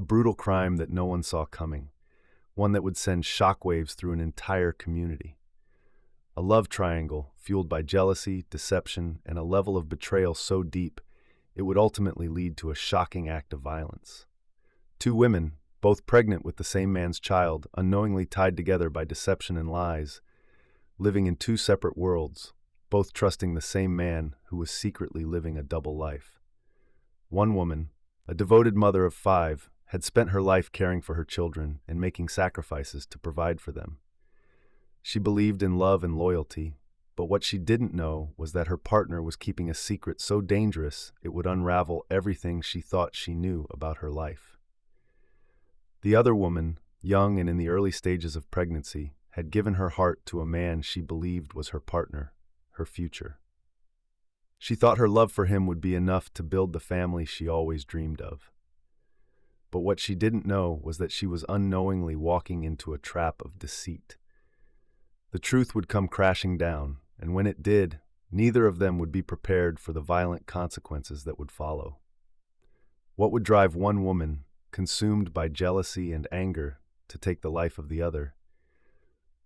A brutal crime that no one saw coming, one that would send shockwaves through an entire community. A love triangle fueled by jealousy, deception, and a level of betrayal so deep it would ultimately lead to a shocking act of violence. Two women, both pregnant with the same man's child, unknowingly tied together by deception and lies, living in two separate worlds, both trusting the same man who was secretly living a double life. One woman, a devoted mother of 5, had spent her life caring for her children and making sacrifices to provide for them. She believed in love and loyalty, but what she didn't know was that her partner was keeping a secret so dangerous it would unravel everything she thought she knew about her life. The other woman, young and in the early stages of pregnancy, had given her heart to a man she believed was her partner, her future. She thought her love for him would be enough to build the family she always dreamed of. But what she didn't know was that she was unknowingly walking into a trap of deceit. The truth would come crashing down, and when it did, neither of them would be prepared for the violent consequences that would follow. What would drive one woman, consumed by jealousy and anger, to take the life of the other?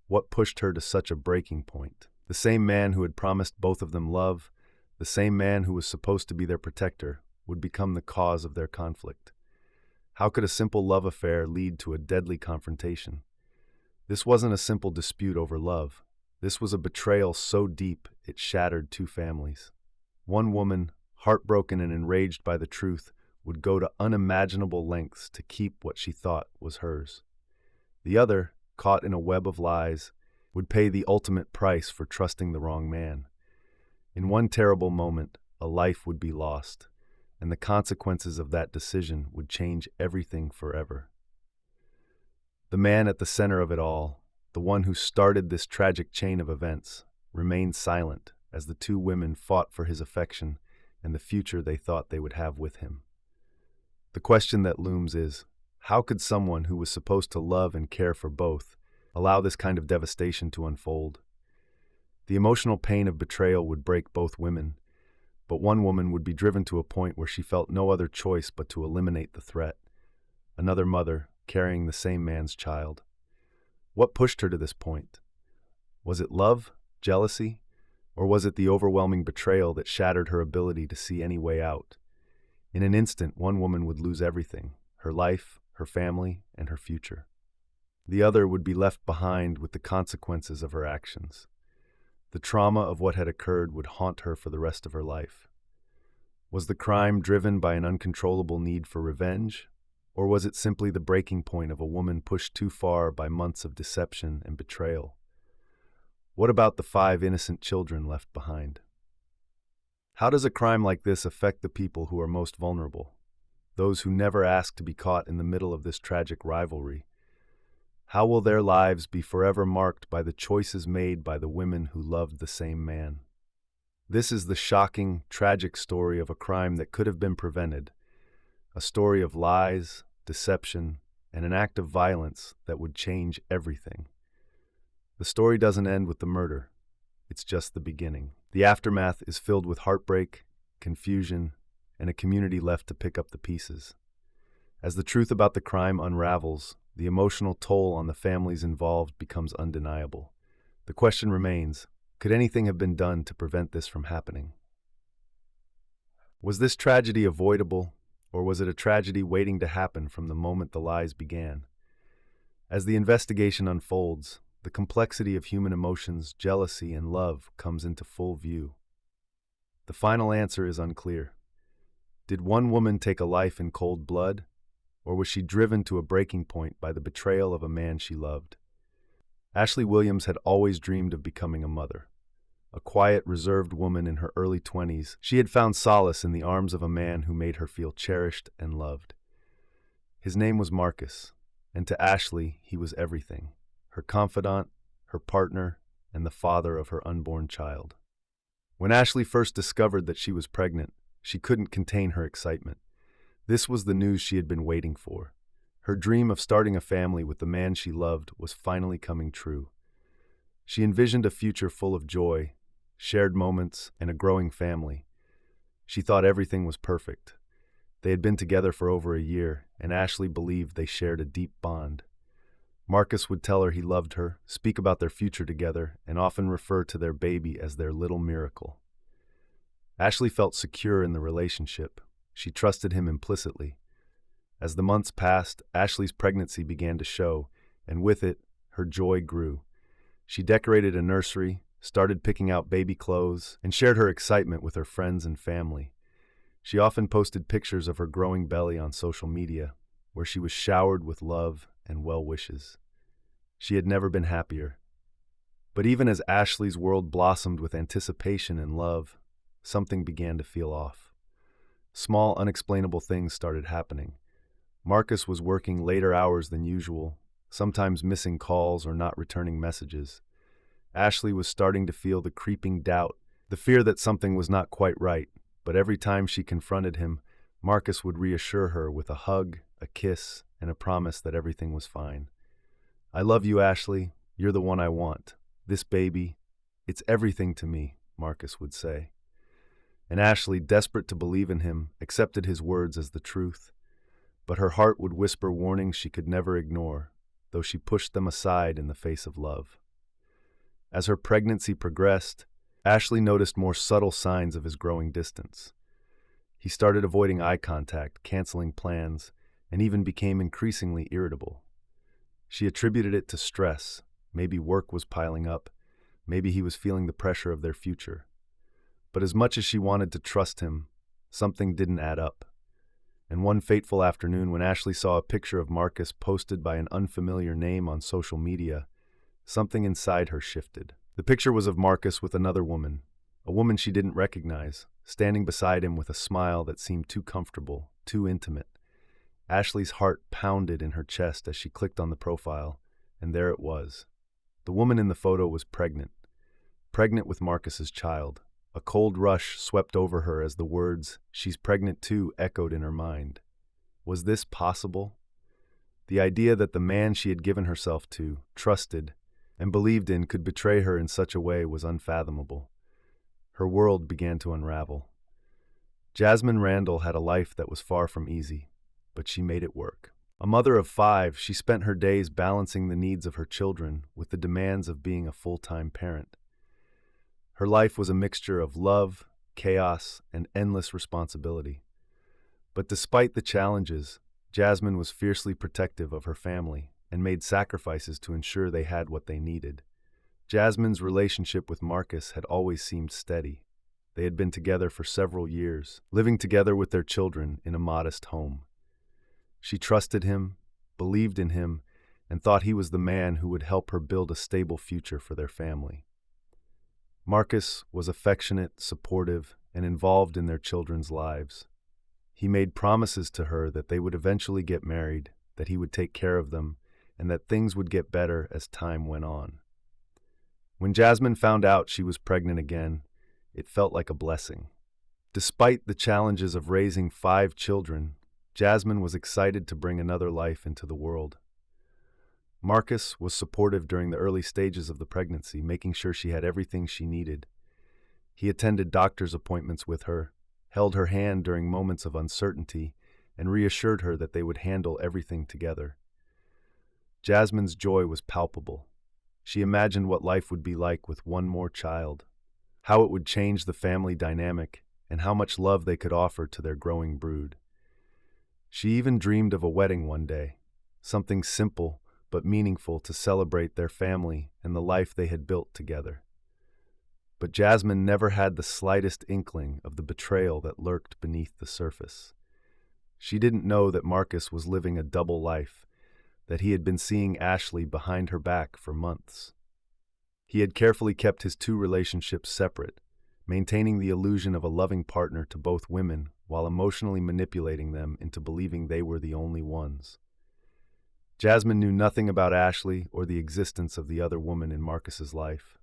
What pushed her to such a breaking point? The same man who had promised both of them love, the same man who was supposed to be their protector, would become the cause of their conflict. How could a simple love affair lead to a deadly confrontation? This wasn't a simple dispute over love. This was a betrayal so deep it shattered two families. One woman, heartbroken and enraged by the truth, would go to unimaginable lengths to keep what she thought was hers. The other, caught in a web of lies, would pay the ultimate price for trusting the wrong man. In one terrible moment, a life would be lost, and the consequences of that decision would change everything forever. The man at the center of it all, the one who started this tragic chain of events, remained silent as the two women fought for his affection and the future they thought they would have with him. The question that looms is, how could someone who was supposed to love and care for both allow this kind of devastation to unfold? The emotional pain of betrayal would break both women, but one woman would be driven to a point where she felt no other choice but to eliminate the threat. Another mother, carrying the same man's child. What pushed her to this point? Was it love, jealousy, or was it the overwhelming betrayal that shattered her ability to see any way out? In an instant, one woman would lose everything, her life, her family, and her future. The other would be left behind with the consequences of her actions. The trauma of what had occurred would haunt her for the rest of her life. Was the crime driven by an uncontrollable need for revenge, or was it simply the breaking point of a woman pushed too far by months of deception and betrayal? What about the 5 innocent children left behind? How does a crime like this affect the people who are most vulnerable, those who never asked to be caught in the middle of this tragic rivalry? How will their lives be forever marked by the choices made by the women who loved the same man? This is the shocking, tragic story of a crime that could have been prevented, a story of lies, deception, and an act of violence that would change everything. The story doesn't end with the murder. It's just the beginning. The aftermath is filled with heartbreak, confusion, and a community left to pick up the pieces. As the truth about the crime unravels, the emotional toll on the families involved becomes undeniable. The question remains, could anything have been done to prevent this from happening? Was this tragedy avoidable, or was it a tragedy waiting to happen from the moment the lies began? As the investigation unfolds, the complexity of human emotions, jealousy, and love comes into full view. The final answer is unclear. Did one woman take a life in cold blood, or was she driven to a breaking point by the betrayal of a man she loved? Ashley Williams had always dreamed of becoming a mother. A quiet, reserved woman in her early 20s, she had found solace in the arms of a man who made her feel cherished and loved. His name was Marcus, and to Ashley, he was everything: her confidant, her partner, and the father of her unborn child. When Ashley first discovered that she was pregnant, she couldn't contain her excitement. This was the news she had been waiting for. Her dream of starting a family with the man she loved was finally coming true. She envisioned a future full of joy, shared moments, and a growing family. She thought everything was perfect. They had been together for over a year, and Ashley believed they shared a deep bond. Marcus would tell her he loved her, speak about their future together, and often refer to their baby as their little miracle. Ashley felt secure in the relationship. She trusted him implicitly. As the months passed, Ashley's pregnancy began to show, and with it, her joy grew. She decorated a nursery, started picking out baby clothes, and shared her excitement with her friends and family. She often posted pictures of her growing belly on social media, where she was showered with love and well wishes. She had never been happier. But even as Ashley's world blossomed with anticipation and love, something began to feel off. Small, unexplainable things started happening. Marcus was working later hours than usual, sometimes missing calls or not returning messages. Ashley was starting to feel the creeping doubt, the fear that something was not quite right, but every time she confronted him, Marcus would reassure her with a hug, a kiss, and a promise that everything was fine. "I love you, Ashley. You're the one I want. This baby, it's everything to me," Marcus would say. And Ashley, desperate to believe in him, accepted his words as the truth. But her heart would whisper warnings she could never ignore, though she pushed them aside in the face of love. As her pregnancy progressed, Ashley noticed more subtle signs of his growing distance. He started avoiding eye contact, canceling plans, and even became increasingly irritable. She attributed it to stress. Maybe work was piling up. Maybe he was feeling the pressure of their future. But as much as she wanted to trust him, something didn't add up. And one fateful afternoon, when Ashley saw a picture of Marcus posted by an unfamiliar name on social media, something inside her shifted. The picture was of Marcus with another woman, a woman she didn't recognize, standing beside him with a smile that seemed too comfortable, too intimate. Ashley's heart pounded in her chest as she clicked on the profile, and there it was. The woman in the photo was pregnant with Marcus's child. A cold rush swept over her as the words, "She's pregnant too," echoed in her mind. Was this possible? The idea that the man she had given herself to, trusted, and believed in could betray her in such a way was unfathomable. Her world began to unravel. Jasmine Randall had a life that was far from easy, but she made it work. A mother of 5, she spent her days balancing the needs of her children with the demands of being a full-time parent. Her life was a mixture of love, chaos, and endless responsibility. But despite the challenges, Jasmine was fiercely protective of her family and made sacrifices to ensure they had what they needed. Jasmine's relationship with Marcus had always seemed steady. They had been together for several years, living together with their children in a modest home. She trusted him, believed in him, and thought he was the man who would help her build a stable future for their family. Marcus was affectionate, supportive, and involved in their children's lives. He made promises to her that they would eventually get married, that he would take care of them, and that things would get better as time went on. When Jasmine found out she was pregnant again, it felt like a blessing. Despite the challenges of raising 5 children, Jasmine was excited to bring another life into the world. Marcus was supportive during the early stages of the pregnancy, making sure she had everything she needed. He attended doctor's appointments with her, held her hand during moments of uncertainty, and reassured her that they would handle everything together. Jasmine's joy was palpable. She imagined what life would be like with one more child, how it would change the family dynamic, and how much love they could offer to their growing brood. She even dreamed of a wedding one day, something simple but meaningful to celebrate their family and the life they had built together. But Jasmine never had the slightest inkling of the betrayal that lurked beneath the surface. She didn't know that Marcus was living a double life, that he had been seeing Ashley behind her back for months. He had carefully kept his 2 relationships separate, maintaining the illusion of a loving partner to both women while emotionally manipulating them into believing they were the only ones. Jasmine knew nothing about Ashley or the existence of the other woman in Marcus's life.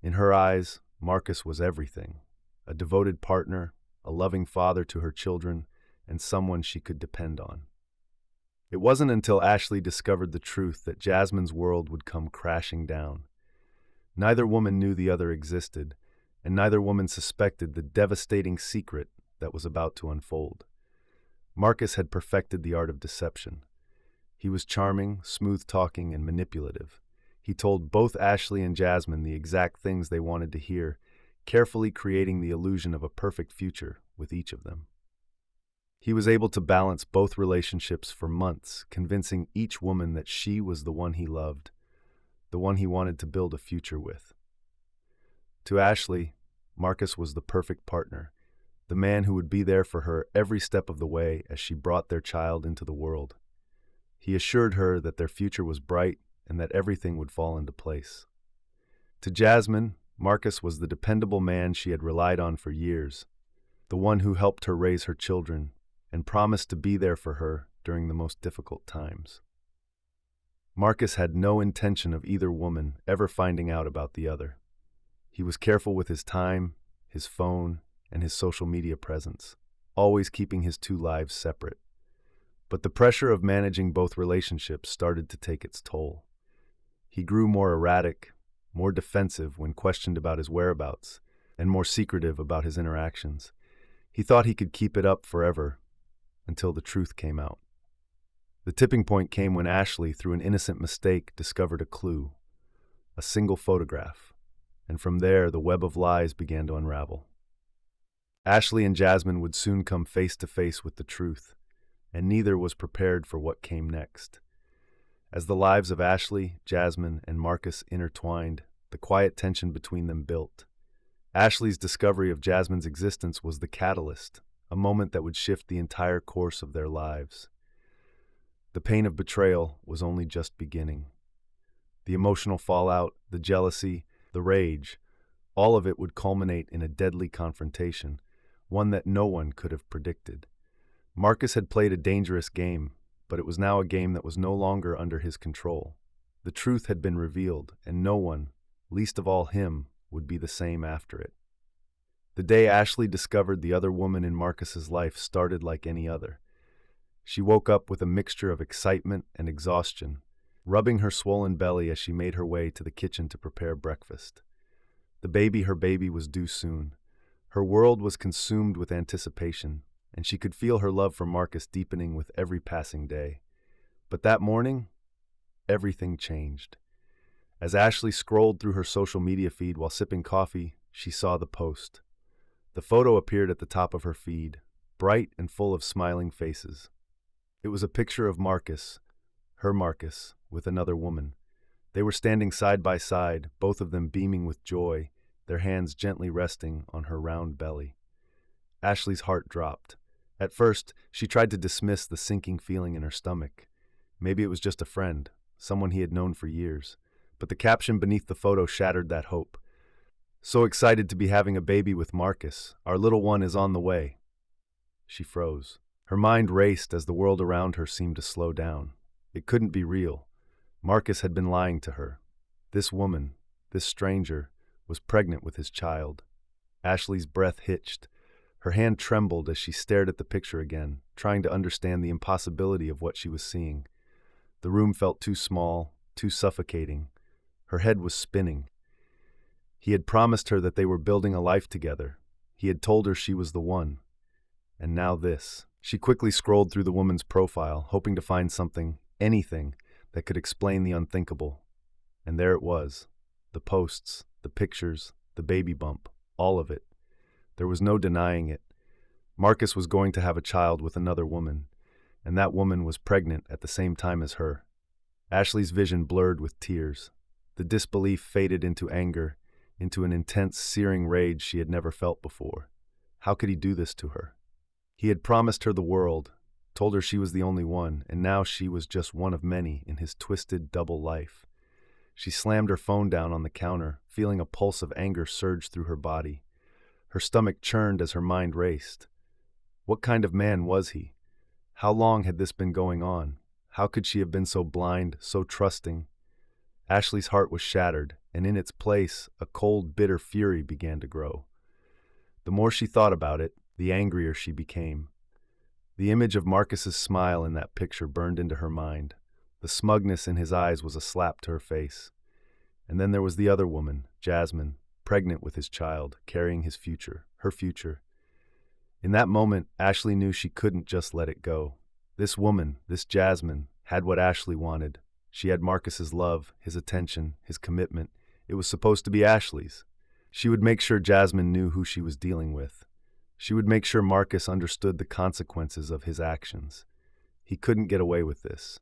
In her eyes, Marcus was everything, a devoted partner, a loving father to her children, and someone she could depend on. It wasn't until Ashley discovered the truth that Jasmine's world would come crashing down. Neither woman knew the other existed, and neither woman suspected the devastating secret that was about to unfold. Marcus had perfected the art of deception. He was charming, smooth-talking, and manipulative. He told both Ashley and Jasmine the exact things they wanted to hear, carefully creating the illusion of a perfect future with each of them. He was able to balance both relationships for months, convincing each woman that she was the one he loved, the one he wanted to build a future with. To Ashley, Marcus was the perfect partner, the man who would be there for her every step of the way as she brought their child into the world. He assured her that their future was bright and that everything would fall into place. To Jasmine, Marcus was the dependable man she had relied on for years, the one who helped her raise her children and promised to be there for her during the most difficult times. Marcus had no intention of either woman ever finding out about the other. He was careful with his time, his phone, and his social media presence, always keeping his two lives separate. But the pressure of managing both relationships started to take its toll. He grew more erratic, more defensive when questioned about his whereabouts, and more secretive about his interactions. He thought he could keep it up forever, until the truth came out. The tipping point came when Ashley, through an innocent mistake, discovered a clue, a single photograph, and from there the web of lies began to unravel. Ashley and Jasmine would soon come face to face with the truth, and neither was prepared for what came next. As the lives of Ashley, Jasmine, and Marcus intertwined, the quiet tension between them built. Ashley's discovery of Jasmine's existence was the catalyst, a moment that would shift the entire course of their lives. The pain of betrayal was only just beginning. The emotional fallout, the jealousy, the rage, all of it would culminate in a deadly confrontation, one that no one could have predicted. Marcus had played a dangerous game, but it was now a game that was no longer under his control. The truth had been revealed, and no one, least of all him, would be the same after it. The day Ashley discovered the other woman in Marcus's life started like any other. She woke up with a mixture of excitement and exhaustion, rubbing her swollen belly as she made her way to the kitchen to prepare breakfast. Her baby was due soon. Her world was consumed with anticipation, and she could feel her love for Marcus deepening with every passing day. But that morning, everything changed. As Ashley scrolled through her social media feed while sipping coffee, she saw the post. The photo appeared at the top of her feed, bright and full of smiling faces. It was a picture of Marcus, her Marcus, with another woman. They were standing side by side, both of them beaming with joy, their hands gently resting on her round belly. Ashley's heart dropped. At first, she tried to dismiss the sinking feeling in her stomach. Maybe it was just a friend, someone he had known for years. But the caption beneath the photo shattered that hope. "So excited to be having a baby with Marcus. Our little one is on the way." She froze. Her mind raced as the world around her seemed to slow down. It couldn't be real. Marcus had been lying to her. This woman, this stranger, was pregnant with his child. Ashley's breath hitched. Her hand trembled as she stared at the picture again, trying to understand the impossibility of what she was seeing. The room felt too small, too suffocating. Her head was spinning. He had promised her that they were building a life together. He had told her she was the one. And now this. She quickly scrolled through the woman's profile, hoping to find something, anything, that could explain the unthinkable. And there it was. The posts, the pictures, the baby bump, all of it. There was no denying it. Marcus was going to have a child with another woman, and that woman was pregnant at the same time as her. Ashley's vision blurred with tears. The disbelief faded into anger, into an intense, searing rage she had never felt before. How could he do this to her? He had promised her the world, told her she was the only one, and now she was just one of many in his twisted double life. She slammed her phone down on the counter, feeling a pulse of anger surge through her body. Her stomach churned as her mind raced. What kind of man was he? How long had this been going on? How could she have been so blind, so trusting? Ashley's heart was shattered, and in its place, a cold, bitter fury began to grow. The more she thought about it, the angrier she became. The image of Marcus's smile in that picture burned into her mind. The smugness in his eyes was a slap to her face. And then there was the other woman, Jasmine, pregnant with his child, carrying his future, her future. In that moment, Ashley knew she couldn't just let it go. This woman, this Jasmine, had what Ashley wanted. She had Marcus's love, his attention, his commitment. It was supposed to be Ashley's. She would make sure Jasmine knew who she was dealing with. She would make sure Marcus understood the consequences of his actions. He couldn't get away with this.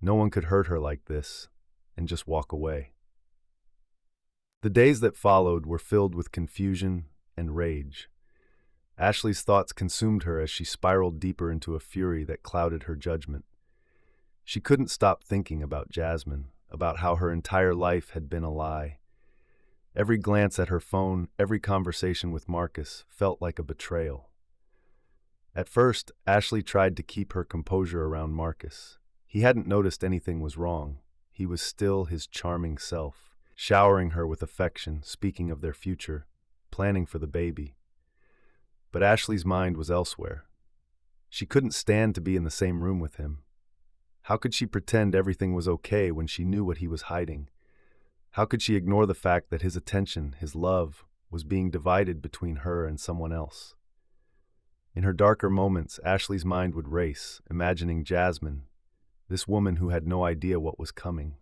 No one could hurt her like this and just walk away. The days that followed were filled with confusion and rage. Ashley's thoughts consumed her as she spiraled deeper into a fury that clouded her judgment. She couldn't stop thinking about Jasmine, about how her entire life had been a lie. Every glance at her phone, every conversation with Marcus felt like a betrayal. At first, Ashley tried to keep her composure around Marcus. He hadn't noticed anything was wrong. He was still his charming self, showering her with affection, speaking of their future, planning for the baby. But Ashley's mind was elsewhere. She couldn't stand to be in the same room with him. How could she pretend everything was okay when she knew what he was hiding? How could she ignore the fact that his attention, his love, was being divided between her and someone else? In her darker moments, Ashley's mind would race, imagining Jasmine, this woman who had no idea what was coming.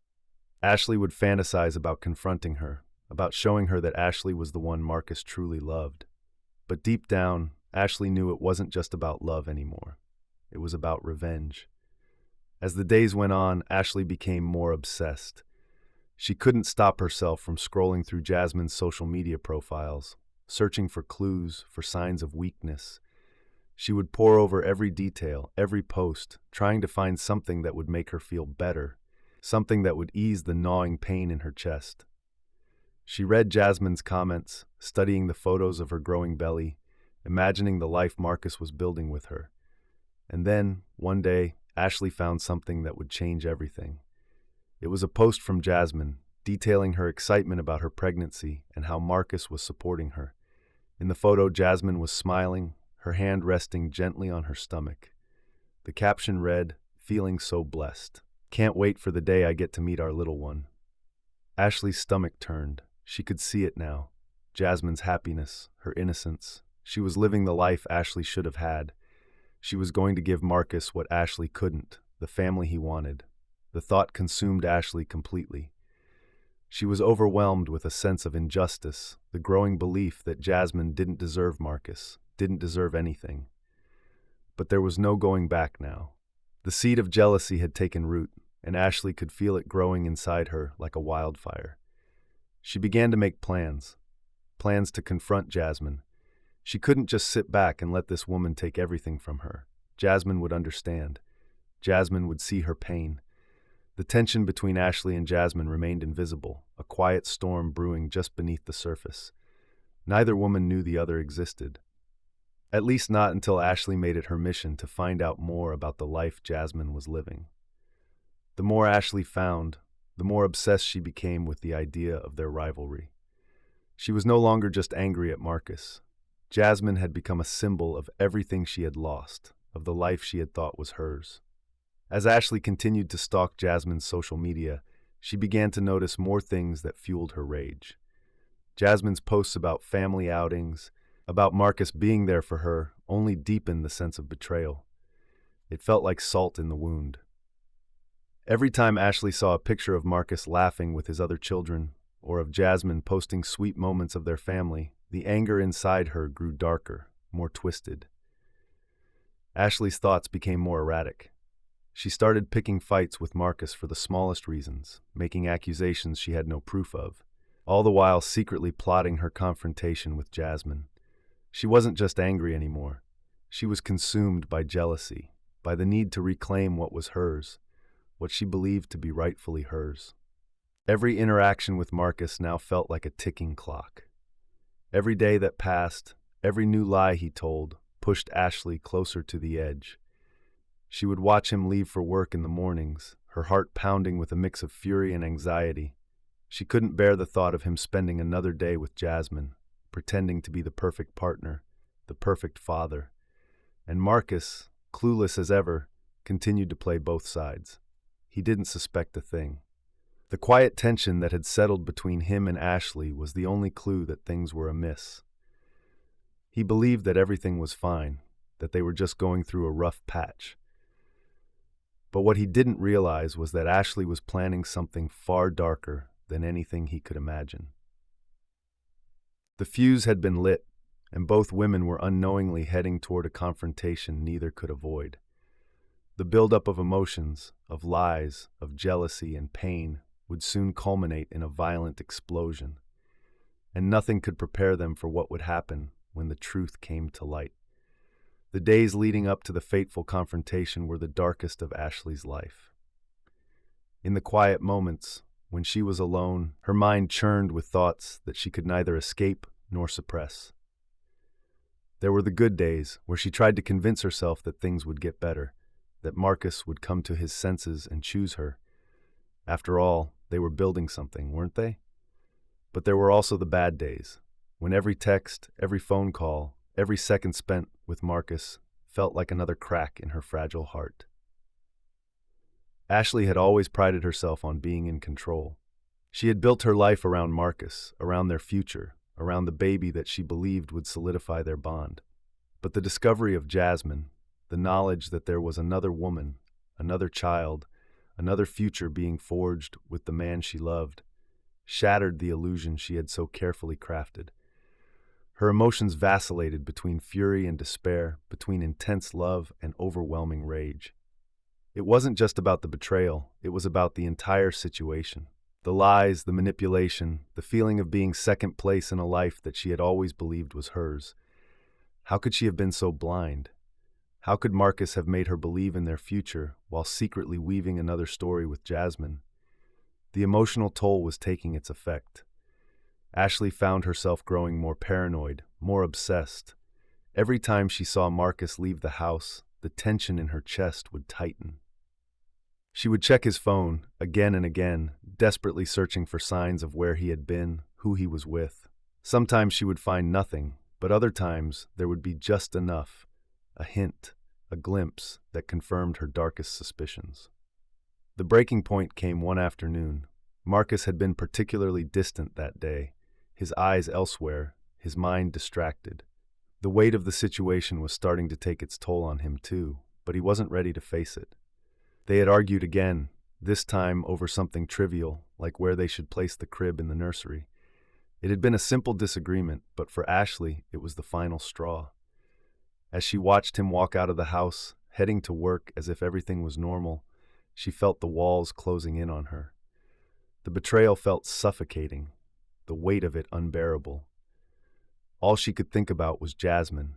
Ashley would fantasize about confronting her, about showing her that Ashley was the one Marcus truly loved. But deep down, Ashley knew it wasn't just about love anymore. It was about revenge. As the days went on, Ashley became more obsessed. She couldn't stop herself from scrolling through Jasmine's social media profiles, searching for clues, for signs of weakness. She would pore over every detail, every post, trying to find something that would make her feel better, something that would ease the gnawing pain in her chest. She read Jasmine's comments, studying the photos of her growing belly, imagining the life Marcus was building with her. And then, one day, Ashley found something that would change everything. It was a post from Jasmine, detailing her excitement about her pregnancy and how Marcus was supporting her. In the photo, Jasmine was smiling, her hand resting gently on her stomach. The caption read, "Feeling so blessed. Can't wait for the day I get to meet our little one." Ashley's stomach turned. She could see it now. Jasmine's happiness, her innocence. She was living the life Ashley should have had. She was going to give Marcus what Ashley couldn't, the family he wanted. The thought consumed Ashley completely. She was overwhelmed with a sense of injustice, the growing belief that Jasmine didn't deserve Marcus, didn't deserve anything. But there was no going back now. The seed of jealousy had taken root, and Ashley could feel it growing inside her like a wildfire. She began to make plans to confront Jasmine. She couldn't just sit back and let this woman take everything from her. Jasmine would understand. Jasmine would see her pain. The tension between Ashley and Jasmine remained invisible, a quiet storm brewing just beneath the surface. Neither woman knew the other existed. At least not until Ashley made it her mission to find out more about the life Jasmine was living. The more Ashley found, the more obsessed she became with the idea of their rivalry. She was no longer just angry at Marcus. Jasmine had become a symbol of everything she had lost, of the life she had thought was hers. As Ashley continued to stalk Jasmine's social media, she began to notice more things that fueled her rage. Jasmine's posts about family outings, about Marcus being there for her, only deepened the sense of betrayal. It felt like salt in the wound. Every time Ashley saw a picture of Marcus laughing with his other children, or of Jasmine posting sweet moments of their family, the anger inside her grew darker, more twisted. Ashley's thoughts became more erratic. She started picking fights with Marcus for the smallest reasons, making accusations she had no proof of, all the while secretly plotting her confrontation with Jasmine. She wasn't just angry anymore. She was consumed by jealousy, by the need to reclaim what was hers, what she believed to be rightfully hers. Every interaction with Marcus now felt like a ticking clock. Every day that passed, every new lie he told, pushed Ashley closer to the edge. She would watch him leave for work in the mornings, her heart pounding with a mix of fury and anxiety. She couldn't bear the thought of him spending another day with Jasmine, pretending to be the perfect partner, the perfect father. And Marcus, clueless as ever, continued to play both sides. He didn't suspect a thing. The quiet tension that had settled between him and Ashley was the only clue that things were amiss. He believed that everything was fine, that they were just going through a rough patch. But what he didn't realize was that Ashley was planning something far darker than anything he could imagine. The fuse had been lit, and both women were unknowingly heading toward a confrontation neither could avoid. The buildup of emotions, of lies, of jealousy and pain would soon culminate in a violent explosion, and nothing could prepare them for what would happen when the truth came to light. The days leading up to the fateful confrontation were the darkest of Ashley's life. In the quiet moments, when she was alone, her mind churned with thoughts that she could neither escape nor suppress. There were the good days where she tried to convince herself that things would get better, that Marcus would come to his senses and choose her. After all, they were building something, weren't they? But there were also the bad days, when every text, every phone call, every second spent with Marcus felt like another crack in her fragile heart. Ashley had always prided herself on being in control. She had built her life around Marcus, around their future, around the baby that she believed would solidify their bond. But the discovery of Jasmine, the knowledge that there was another woman, another child, another future being forged with the man she loved, shattered the illusion she had so carefully crafted. Her emotions vacillated between fury and despair, between intense love and overwhelming rage. It wasn't just about the betrayal, it was about the entire situation. The lies, the manipulation, the feeling of being second place in a life that she had always believed was hers. How could she have been so blind? How could Marcus have made her believe in their future while secretly weaving another story with Jasmine? The emotional toll was taking its effect. Ashley found herself growing more paranoid, more obsessed. Every time she saw Marcus leave the house, the tension in her chest would tighten. She would check his phone again and again, desperately searching for signs of where he had been, who he was with. Sometimes she would find nothing, but other times there would be just enough, a hint, a glimpse that confirmed her darkest suspicions. The breaking point came one afternoon. Marcus had been particularly distant that day, his eyes elsewhere, his mind distracted. The weight of the situation was starting to take its toll on him too, but he wasn't ready to face it. They had argued again, this time over something trivial, like where they should place the crib in the nursery. It had been a simple disagreement, but for Ashley, it was the final straw. As she watched him walk out of the house, heading to work as if everything was normal, she felt the walls closing in on her. The betrayal felt suffocating, the weight of it unbearable. All she could think about was Jasmine,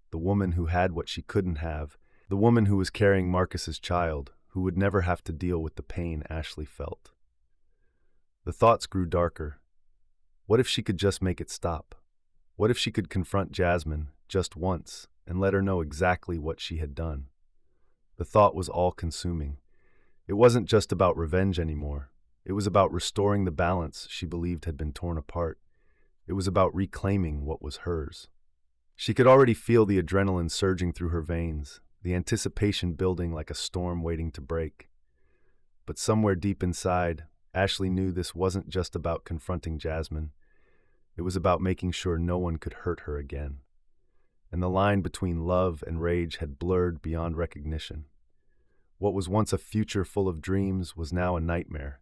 the woman who had what she couldn't have, the woman who was carrying Marcus's child, who would never have to deal with the pain Ashley felt. The thoughts grew darker. What if she could just make it stop? What if she could confront Jasmine just once and let her know exactly what she had done? The thought was all-consuming. It wasn't just about revenge anymore. It was about restoring the balance she believed had been torn apart. It was about reclaiming what was hers. She could already feel the adrenaline surging through her veins, the anticipation building like a storm waiting to break. But somewhere deep inside, Ashley knew this wasn't just about confronting Jasmine. It was about making sure no one could hurt her again. And the line between love and rage had blurred beyond recognition. What was once a future full of dreams was now a nightmare,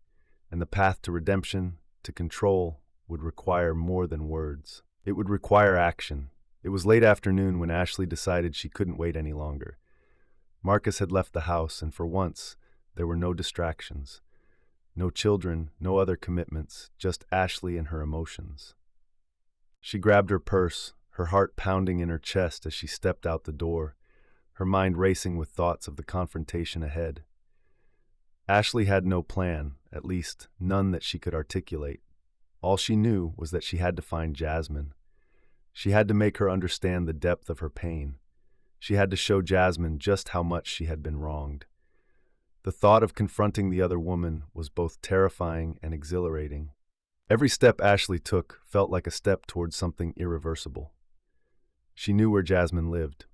and the path to redemption, to control, would require more than words. It would require action. It was late afternoon when Ashley decided she couldn't wait any longer. Marcus had left the house, and for once, there were no distractions. No children, no other commitments, just Ashley and her emotions. She grabbed her purse, her heart pounding in her chest as she stepped out the door, her mind racing with thoughts of the confrontation ahead. Ashley had no plan, at least none that she could articulate. All she knew was that she had to find Jasmine. She had to make her understand the depth of her pain. She had to show Jasmine just how much she had been wronged. The thought of confronting the other woman was both terrifying and exhilarating. Every step Ashley took felt like a step towards something irreversible. She knew where Jasmine lived.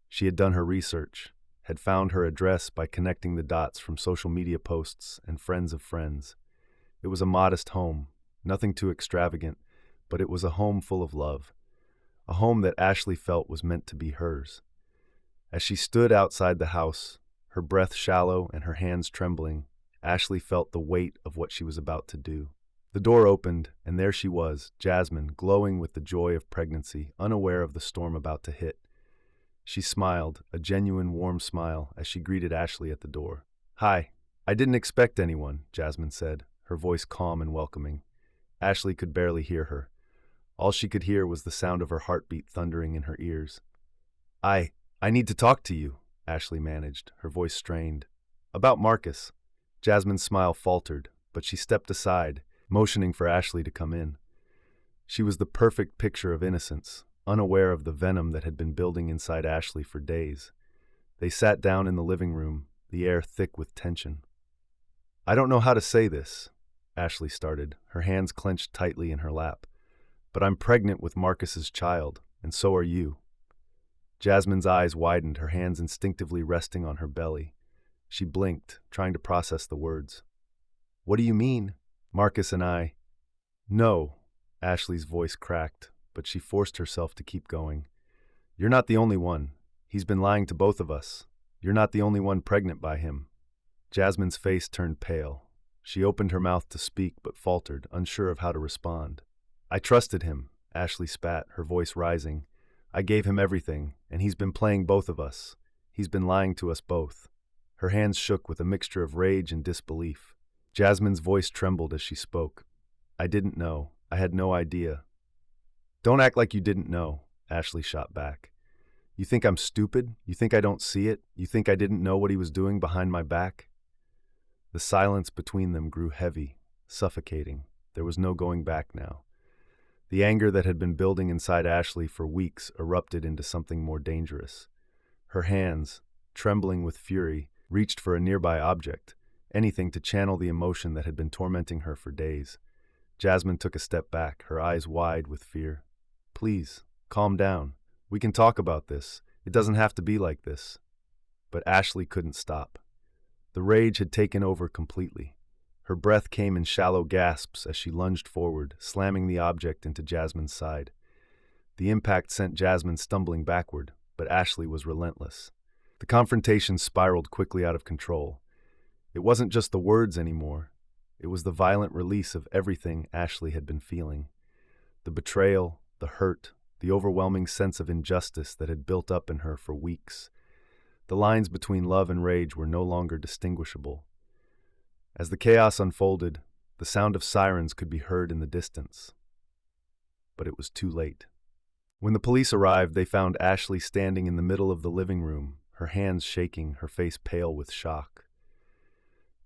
She had done her research, had found her address by connecting the dots from social media posts and friends of friends. It was a modest home, nothing too extravagant, but it was a home full of love. a home that Ashley felt was meant to be hers. As she stood outside the house, her breath shallow and her hands trembling, Ashley felt the weight of what she was about to do. The door opened, and there she was, Jasmine, glowing with the joy of pregnancy, unaware of the storm about to hit. She smiled, a genuine warm smile, as she greeted Ashley at the door. "Hi. I didn't expect anyone," Jasmine said, her voice calm and welcoming. Ashley could barely hear her. All she could hear was the sound of her heartbeat thundering in her ears. I need to talk to you," Ashley managed, her voice strained. "About Marcus." Jasmine's smile faltered, but she stepped aside, motioning for Ashley to come in. She was the perfect picture of innocence, unaware of the venom that had been building inside Ashley for days. They sat down in the living room, the air thick with tension. "I don't know how to say this," Ashley started, her hands clenched tightly in her lap. "But I'm pregnant with Marcus's child, and so are you." Jasmine's eyes widened, her hands instinctively resting on her belly. She blinked, trying to process the words. "What do you mean? Marcus and I—" "No," Ashley's voice cracked, but she forced herself to keep going. "You're not the only one. He's been lying to both of us. You're not the only one pregnant by him." Jasmine's face turned pale. She opened her mouth to speak, but faltered, unsure of how to respond. "I trusted him," Ashley spat, her voice rising. "I gave him everything, and he's been playing both of us. He's been lying to us both." Her hands shook with a mixture of rage and disbelief. Jasmine's voice trembled as she spoke. "I didn't know. I had no idea." "Don't act like you didn't know," Ashley shot back. "You think I'm stupid? You think I don't see it? You think I didn't know what he was doing behind my back?" The silence between them grew heavy, suffocating. There was no going back now. The anger that had been building inside Ashley for weeks erupted into something more dangerous. Her hands, trembling with fury, reached for a nearby object, anything to channel the emotion that had been tormenting her for days. Jasmine took a step back, her eyes wide with fear. "Please, calm down. We can talk about this. It doesn't have to be like this." But Ashley couldn't stop. The rage had taken over completely. Her breath came in shallow gasps as she lunged forward, slamming the object into Jasmine's side. The impact sent Jasmine stumbling backward, but Ashley was relentless. The confrontation spiraled quickly out of control. It wasn't just the words anymore. It was the violent release of everything Ashley had been feeling. The betrayal, the hurt, the overwhelming sense of injustice that had built up in her for weeks. The lines between love and rage were no longer distinguishable. As the chaos unfolded, the sound of sirens could be heard in the distance. But it was too late. When the police arrived, they found Ashley standing in the middle of the living room, her hands shaking, her face pale with shock.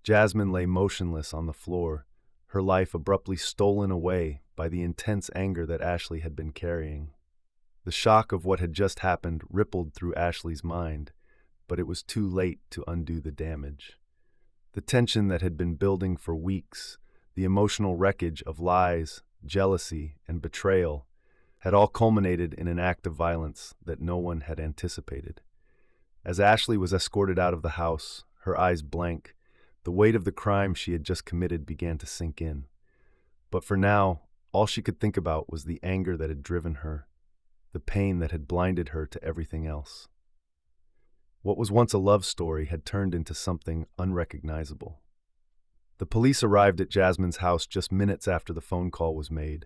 Jasmine lay motionless on the floor, her life abruptly stolen away by the intense anger that Ashley had been carrying. The shock of what had just happened rippled through Ashley's mind, but it was too late to undo the damage. The tension that had been building for weeks, the emotional wreckage of lies, jealousy, and betrayal, had all culminated in an act of violence that no one had anticipated. As Ashley was escorted out of the house, her eyes blank, the weight of the crime she had just committed began to sink in. But for now, all she could think about was the anger that had driven her, the pain that had blinded her to everything else. What was once a love story had turned into something unrecognizable. The police arrived at Jasmine's house just minutes after the phone call was made,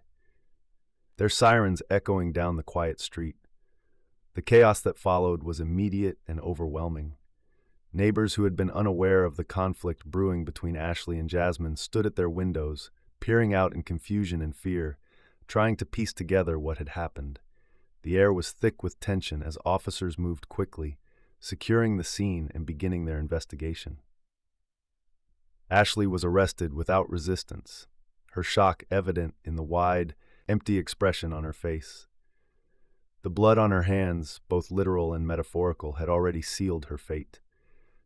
their sirens echoing down the quiet street. The chaos that followed was immediate and overwhelming. Neighbors who had been unaware of the conflict brewing between Ashley and Jasmine stood at their windows, peering out in confusion and fear, trying to piece together what had happened. The air was thick with tension as officers moved quickly, securing the scene and beginning their investigation. Ashley was arrested without resistance, her shock evident in the wide, empty expression on her face. The blood on her hands, both literal and metaphorical, had already sealed her fate.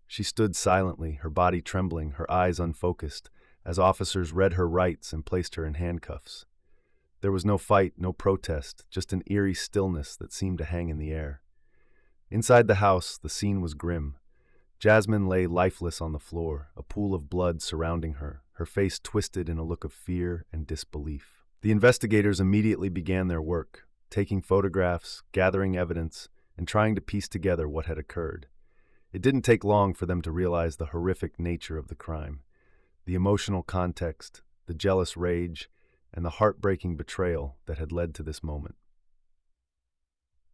She stood silently, her body trembling, her eyes unfocused, as officers read her rights and placed her in handcuffs. There was no fight, no protest, just an eerie stillness that seemed to hang in the air. Inside the house, the scene was grim. Jasmine lay lifeless on the floor, a pool of blood surrounding her, her face twisted in a look of fear and disbelief. The investigators immediately began their work. taking photographs, gathering evidence, and trying to piece together what had occurred. It didn't take long for them to realize the horrific nature of the crime, the emotional context, the jealous rage, and the heartbreaking betrayal that had led to this moment.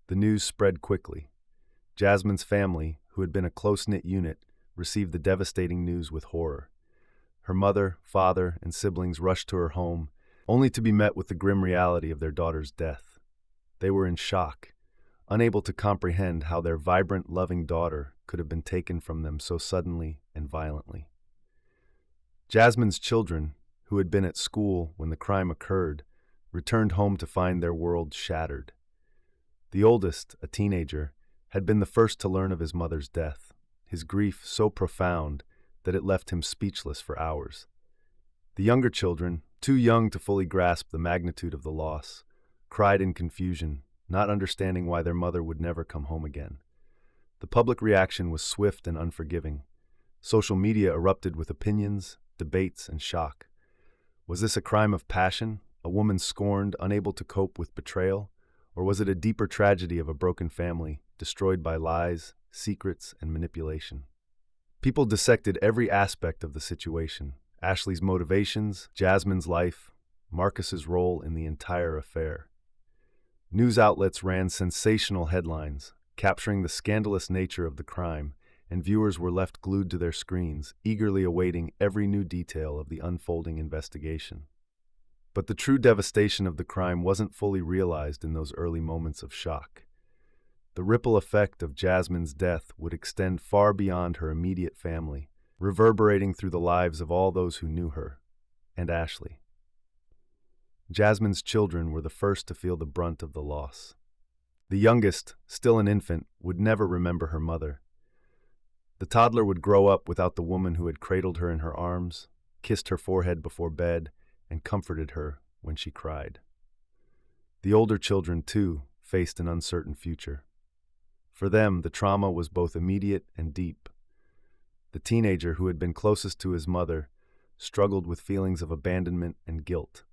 The news spread quickly. Jasmine's family, who had been a close-knit unit, received the devastating news with horror. Her mother, father, and siblings rushed to her home, only to be met with the grim reality of their daughter's death. They were in shock, unable to comprehend how their vibrant, loving daughter could have been taken from them so suddenly and violently. Jasmine's children, who had been at school when the crime occurred, returned home to find their world shattered. The oldest, a teenager, had been the first to learn of his mother's death, his grief so profound that it left him speechless for hours. The younger children, too young to fully grasp the magnitude of the loss, cried in confusion, not understanding why their mother would never come home again. The public reaction was swift and unforgiving. Social media erupted with opinions, debates, and shock. Was this a crime of passion, a woman scorned, unable to cope with betrayal? Or was it a deeper tragedy of a broken family, destroyed by lies, secrets, and manipulation? People dissected every aspect of the situation: Ashley's motivations, Jasmine's life, Marcus's role in the entire affair. News outlets ran sensational headlines, capturing the scandalous nature of the crime, and viewers were left glued to their screens, eagerly awaiting every new detail of the unfolding investigation. But the true devastation of the crime wasn't fully realized in those early moments of shock. The ripple effect of Jasmine's death would extend far beyond her immediate family, reverberating through the lives of all those who knew her, and Ashley. Jasmine's children were the first to feel the brunt of the loss. The youngest, still an infant, would never remember her mother. The toddler would grow up without the woman who had cradled her in her arms, kissed her forehead before bed, and comforted her when she cried. The older children, too, faced an uncertain future. For them, the trauma was both immediate and deep. The teenager, who had been closest to his mother, struggled with feelings of abandonment and guilt.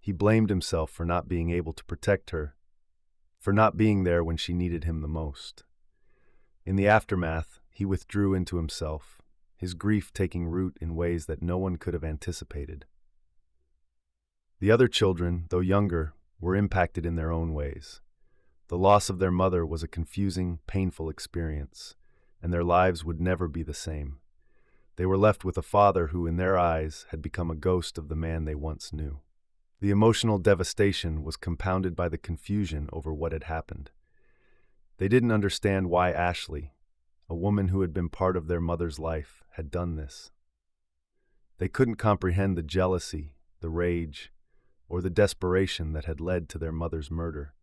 He blamed himself for not being able to protect her, for not being there when she needed him the most. In the aftermath, he withdrew into himself, his grief taking root in ways that no one could have anticipated. The other children, though younger, were impacted in their own ways. The loss of their mother was a confusing, painful experience, and their lives would never be the same. They were left with a father who, in their eyes, had become a ghost of the man they once knew. The emotional devastation was compounded by the confusion over what had happened. They didn't understand why Ashley, a woman who had been part of their mother's life, had done this. They couldn't comprehend the jealousy, the rage, or the desperation that had led to their mother's murder.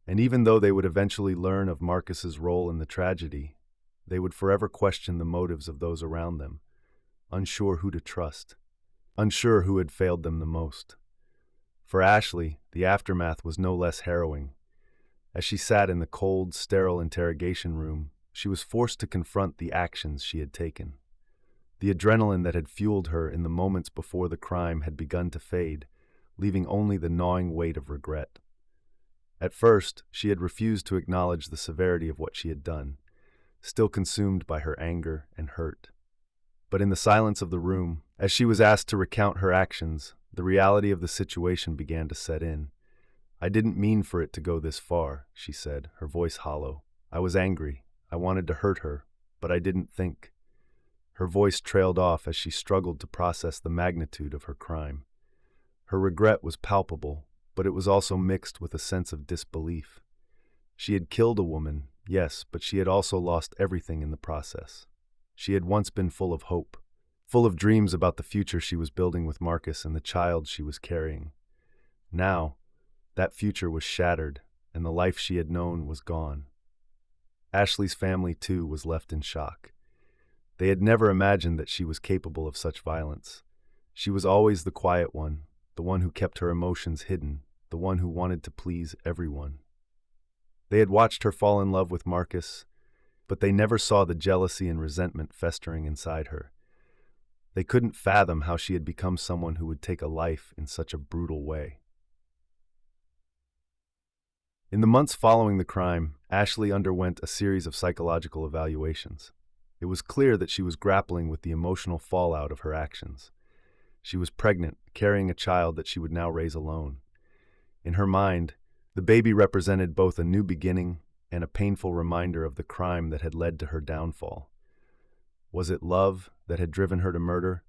And even though they would eventually learn of Marcus's role in the tragedy, they would forever question the motives of those around them, unsure who to trust, unsure who had failed them the most. For Ashley, the aftermath was no less harrowing. As she sat in the cold, sterile interrogation room, she was forced to confront the actions she had taken. The adrenaline that had fueled her in the moments before the crime had begun to fade, leaving only the gnawing weight of regret. At first, she had refused to acknowledge the severity of what she had done, still consumed by her anger and hurt. But in the silence of the room, as she was asked to recount her actions, the reality of the situation began to set in. "I didn't mean for it to go this far," she said, her voice hollow. "I was angry. I wanted to hurt her, but I didn't think." Her voice trailed off as she struggled to process the magnitude of her crime. Her regret was palpable, but it was also mixed with a sense of disbelief. She had killed a woman, yes, but she had also lost everything in the process. She had once been full of hope, full of dreams about the future she was building with Marcus and the child she was carrying. Now, that future was shattered, and the life she had known was gone. Ashley's family, too, was left in shock. They had never imagined that she was capable of such violence. She was always the quiet one, the one who kept her emotions hidden, the one who wanted to please everyone. They had watched her fall in love with Marcus, but they never saw the jealousy and resentment festering inside her. They couldn't fathom how she had become someone who would take a life in such a brutal way. In the months following the crime, Ashley underwent a series of psychological evaluations. It was clear that she was grappling with the emotional fallout of her actions. She was pregnant, carrying a child that she would now raise alone. In her mind, the baby represented both a new beginning and a painful reminder of the crime that had led to her downfall. Was it love that had driven her to murder,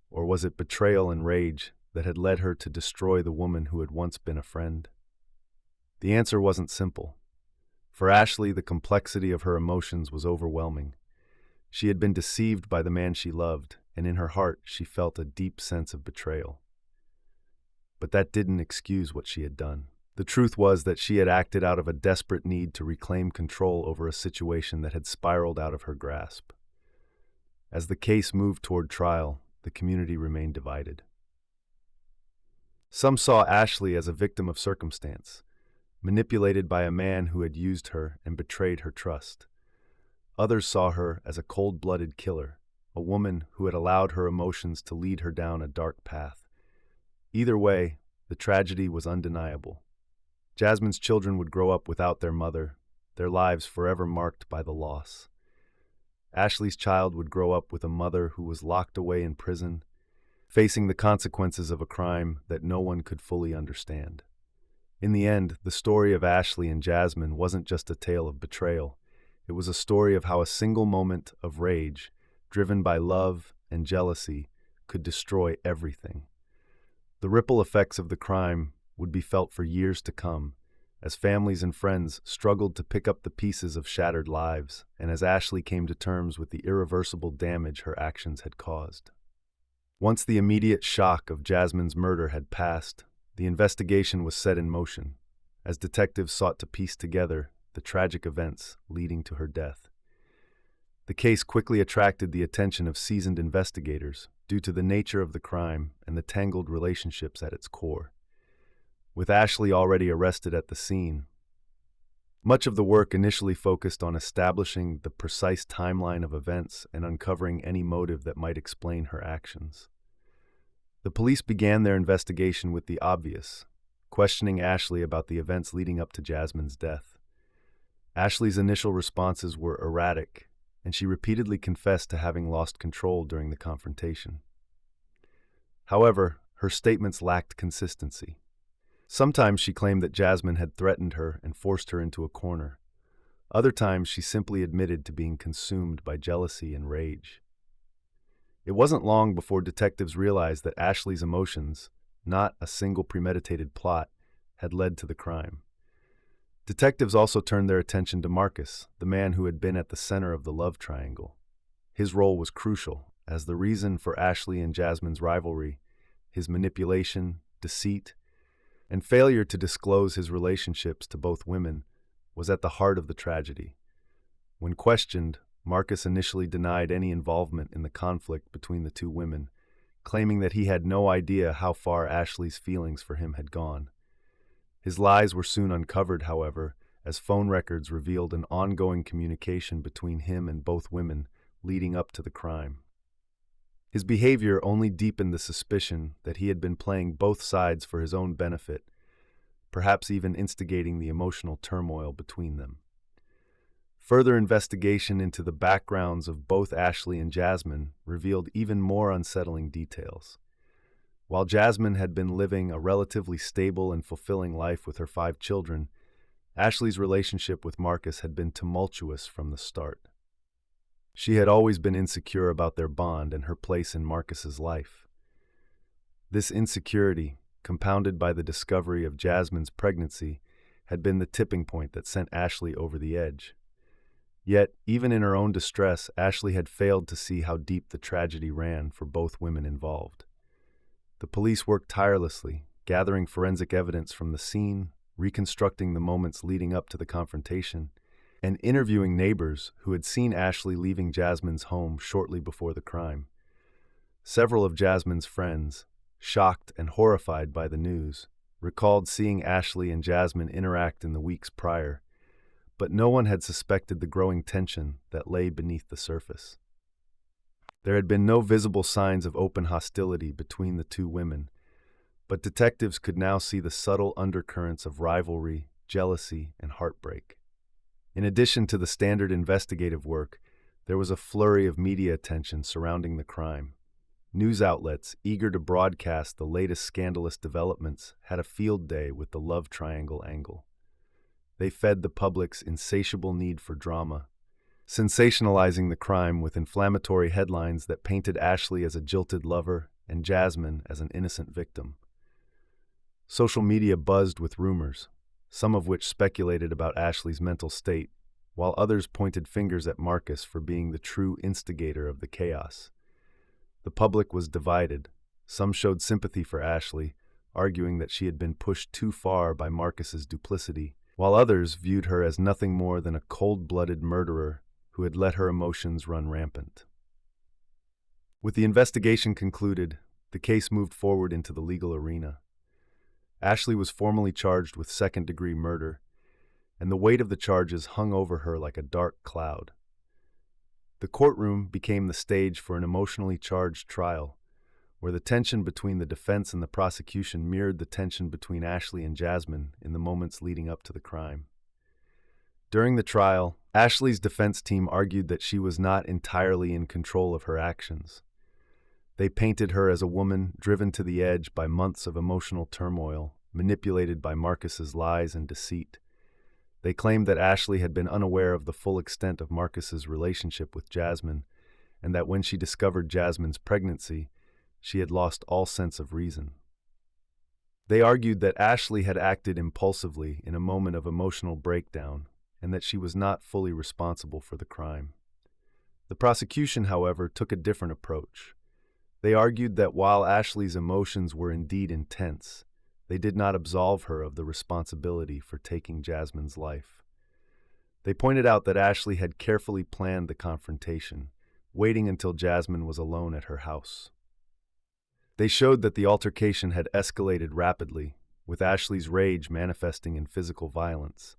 or was it betrayal and rage that had led her to destroy the woman who had once been a friend? The answer wasn't simple. For Ashley, the complexity of her emotions was overwhelming. She had been deceived by the man she loved, and in her heart she felt a deep sense of betrayal. But that didn't excuse what she had done. The truth was that she had acted out of a desperate need to reclaim control over a situation that had spiraled out of her grasp. As the case moved toward trial, the community remained divided. Some saw Ashley as a victim of circumstance, manipulated by a man who had used her and betrayed her trust. Others saw her as a cold-blooded killer, a woman who had allowed her emotions to lead her down a dark path. Either way, the tragedy was undeniable. Jasmine's children would grow up without their mother, their lives forever marked by the loss. Ashley's child would grow up with a mother who was locked away in prison, facing the consequences of a crime that no one could fully understand. In the end, the story of Ashley and Jasmine wasn't just a tale of betrayal. It was a story of how a single moment of rage, driven by love and jealousy, could destroy everything. The ripple effects of the crime would be felt for years to come, as families and friends struggled to pick up the pieces of shattered lives, and as Ashley came to terms with the irreversible damage her actions had caused. Once the immediate shock of Jasmine's murder had passed, the investigation was set in motion, as detectives sought to piece together the tragic events leading to her death. The case quickly attracted the attention of seasoned investigators due to the nature of the crime and the tangled relationships at its core. With Ashley already arrested at the scene, much of the work initially focused on establishing the precise timeline of events and uncovering any motive that might explain her actions. The police began their investigation with the obvious, questioning Ashley about the events leading up to Jasmine's death. Ashley's initial responses were erratic, and she repeatedly confessed to having lost control during the confrontation. However, her statements lacked consistency. Sometimes she claimed that Jasmine had threatened her and forced her into a corner. Other times she simply admitted to being consumed by jealousy and rage. It wasn't long before detectives realized that Ashley's emotions, not a single premeditated plot, had led to the crime. Detectives also turned their attention to Marcus, the man who had been at the center of the love triangle. His role was crucial, as the reason for Ashley and Jasmine's rivalry, his manipulation, deceit, and failure to disclose his relationships to both women, was at the heart of the tragedy. When questioned, Marcus initially denied any involvement in the conflict between the two women, claiming that he had no idea how far Ashley's feelings for him had gone. His lies were soon uncovered, however, as phone records revealed an ongoing communication between him and both women leading up to the crime. His behavior only deepened the suspicion that he had been playing both sides for his own benefit, perhaps even instigating the emotional turmoil between them. Further investigation into the backgrounds of both Ashley and Jasmine revealed even more unsettling details. While Jasmine had been living a relatively stable and fulfilling life with her 5 children, Ashley's relationship with Marcus had been tumultuous from the start. She had always been insecure about their bond and her place in Marcus's life. This insecurity, compounded by the discovery of Jasmine's pregnancy, had been the tipping point that sent Ashley over the edge. Yet, even in her own distress, Ashley had failed to see how deep the tragedy ran for both women involved. The police worked tirelessly, gathering forensic evidence from the scene, reconstructing the moments leading up to the confrontation, and interviewing neighbors who had seen Ashley leaving Jasmine's home shortly before the crime. Several of Jasmine's friends, shocked and horrified by the news, recalled seeing Ashley and Jasmine interact in the weeks prior, but no one had suspected the growing tension that lay beneath the surface. There had been no visible signs of open hostility between the two women, but detectives could now see the subtle undercurrents of rivalry, jealousy, and heartbreak. In addition to the standard investigative work, there was a flurry of media attention surrounding the crime. News outlets, eager to broadcast the latest scandalous developments, had a field day with the love triangle angle. They fed the public's insatiable need for drama, sensationalizing the crime with inflammatory headlines that painted Ashley as a jilted lover and Jasmine as an innocent victim. Social media buzzed with rumors, some of which speculated about Ashley's mental state, while others pointed fingers at Marcus for being the true instigator of the chaos. The public was divided. Some showed sympathy for Ashley, arguing that she had been pushed too far by Marcus's duplicity, while others viewed her as nothing more than a cold-blooded murderer who had let her emotions run rampant. With the investigation concluded, the case moved forward into the legal arena. Ashley was formally charged with second-degree murder, and the weight of the charges hung over her like a dark cloud. The courtroom became the stage for an emotionally charged trial, where the tension between the defense and the prosecution mirrored the tension between Ashley and Jasmine in the moments leading up to the crime. During the trial, Ashley's defense team argued that she was not entirely in control of her actions. They painted her as a woman driven to the edge by months of emotional turmoil, manipulated by Marcus's lies and deceit. They claimed that Ashley had been unaware of the full extent of Marcus's relationship with Jasmine, and that when she discovered Jasmine's pregnancy, she had lost all sense of reason. They argued that Ashley had acted impulsively in a moment of emotional breakdown, and that she was not fully responsible for the crime. The prosecution, however, took a different approach. They argued that while Ashley's emotions were indeed intense, they did not absolve her of the responsibility for taking Jasmine's life. They pointed out that Ashley had carefully planned the confrontation, waiting until Jasmine was alone at her house. They showed that the altercation had escalated rapidly, with Ashley's rage manifesting in physical violence.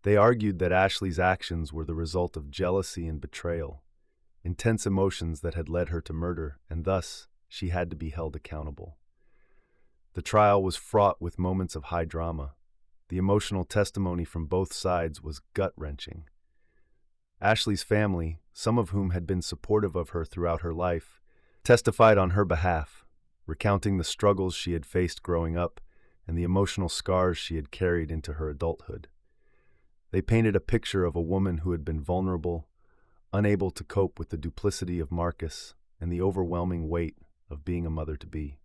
They argued that Ashley's actions were the result of jealousy and betrayal, intense emotions that had led her to murder, and thus she had to be held accountable. The trial was fraught with moments of high drama. The emotional testimony from both sides was gut-wrenching. Ashley's family, some of whom had been supportive of her throughout her life, testified on her behalf, recounting the struggles she had faced growing up and the emotional scars she had carried into her adulthood. They painted a picture of a woman who had been vulnerable, unable to cope with the duplicity of Marcus and the overwhelming weight of being a mother-to-be.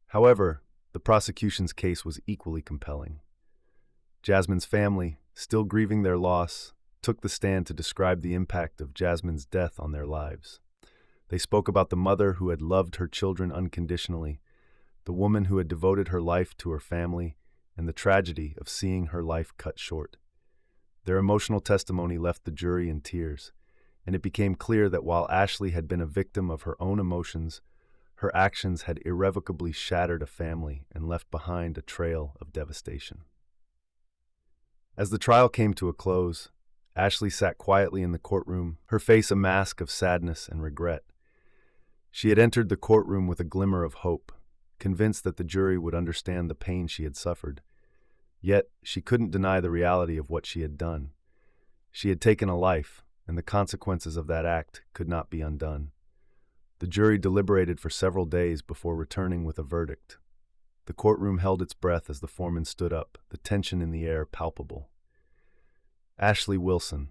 However, the prosecution's case was equally compelling. Jasmine's family, still grieving their loss, took the stand to describe the impact of Jasmine's death on their lives. They spoke about the mother who had loved her children unconditionally, the woman who had devoted her life to her family, and the tragedy of seeing her life cut short. Their emotional testimony left the jury in tears, and it became clear that while Ashley had been a victim of her own emotions, her actions had irrevocably shattered a family and left behind a trail of devastation. As the trial came to a close, Ashley sat quietly in the courtroom, her face a mask of sadness and regret. She had entered the courtroom with a glimmer of hope, convinced that the jury would understand the pain she had suffered. Yet, she couldn't deny the reality of what she had done. She had taken a life, and the consequences of that act could not be undone. The jury deliberated for several days before returning with a verdict. The courtroom held its breath as the foreman stood up, the tension in the air palpable. Ashley Wilson.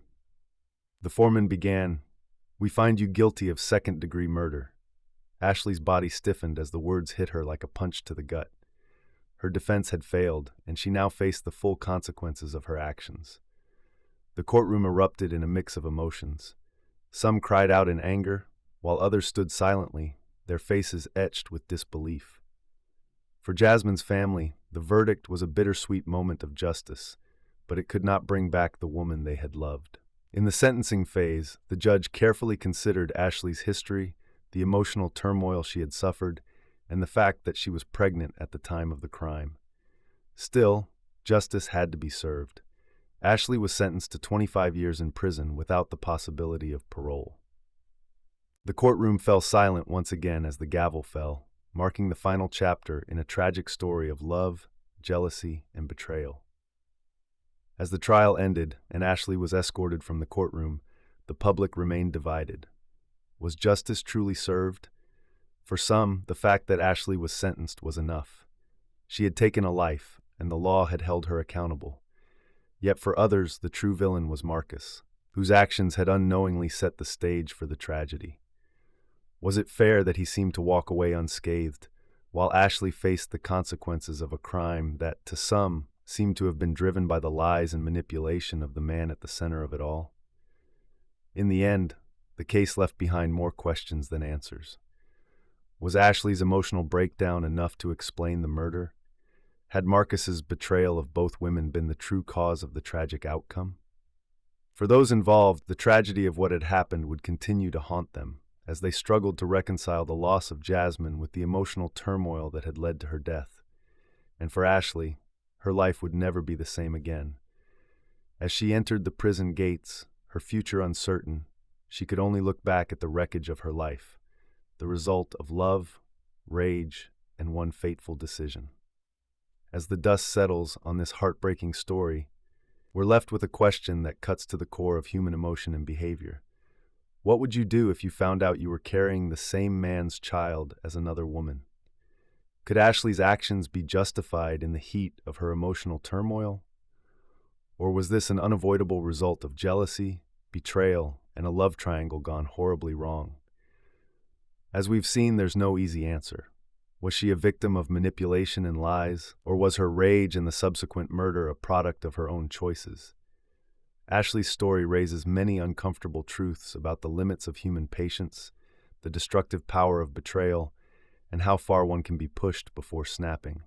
The foreman began, "We find you guilty of second-degree murder." Ashley's body stiffened as the words hit her like a punch to the gut. Her defense had failed, and she now faced the full consequences of her actions. The courtroom erupted in a mix of emotions. Some cried out in anger, while others stood silently, their faces etched with disbelief. For Jasmine's family, the verdict was a bittersweet moment of justice, but it could not bring back the woman they had loved. In the sentencing phase, the judge carefully considered Ashley's history, the emotional turmoil she had suffered, and the fact that she was pregnant at the time of the crime. Still, justice had to be served. Ashley was sentenced to 25 years in prison without the possibility of parole. The courtroom fell silent once again as the gavel fell, marking the final chapter in a tragic story of love, jealousy, and betrayal. As the trial ended and Ashley was escorted from the courtroom, the public remained divided. Was justice truly served? For some, the fact that Ashley was sentenced was enough. She had taken a life, and the law had held her accountable. Yet for others, the true villain was Marcus, whose actions had unknowingly set the stage for the tragedy. Was it fair that he seemed to walk away unscathed, while Ashley faced the consequences of a crime that, to some, seemed to have been driven by the lies and manipulation of the man at the center of it all? In the end, the case left behind more questions than answers. Was Ashley's emotional breakdown enough to explain the murder? Had Marcus's betrayal of both women been the true cause of the tragic outcome? For those involved, the tragedy of what had happened would continue to haunt them, as they struggled to reconcile the loss of Jasmine with the emotional turmoil that had led to her death. And for Ashley, her life would never be the same again. As she entered the prison gates, her future uncertain, she could only look back at the wreckage of her life, the result of love, rage, and one fateful decision. As the dust settles on this heartbreaking story, we're left with a question that cuts to the core of human emotion and behavior. What would you do if you found out you were carrying the same man's child as another woman? Could Ashley's actions be justified in the heat of her emotional turmoil? Or was this an unavoidable result of jealousy, betrayal, and a love triangle gone horribly wrong? As we've seen, there's no easy answer. Was she a victim of manipulation and lies, or was her rage and the subsequent murder a product of her own choices? Ashley's story raises many uncomfortable truths about the limits of human patience, the destructive power of betrayal, and how far one can be pushed before snapping.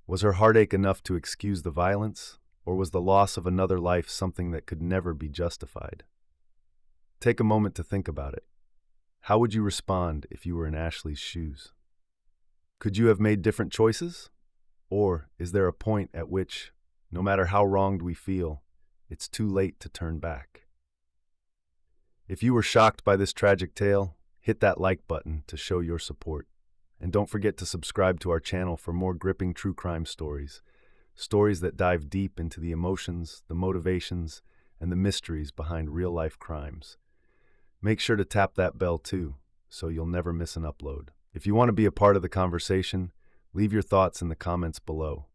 Was her heartache enough to excuse the violence, or was the loss of another life something that could never be justified? Take a moment to think about it. How would you respond if you were in Ashley's shoes? Could you have made different choices? Or is there a point at which, no matter how wronged we feel, it's too late to turn back? If you were shocked by this tragic tale, hit that like button to show your support. And don't forget to subscribe to our channel for more gripping true crime stories, stories that dive deep into the emotions, the motivations, and the mysteries behind real-life crimes. Make sure to tap that bell too, so you'll never miss an upload. If you want to be a part of the conversation, leave your thoughts in the comments below.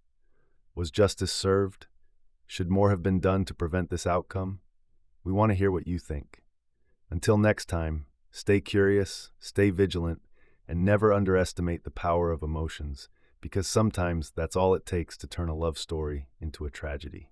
Was justice served? Should more have been done to prevent this outcome? We want to hear what you think. Until next time, stay curious, stay vigilant, and never underestimate the power of emotions, because sometimes that's all it takes to turn a love story into a tragedy.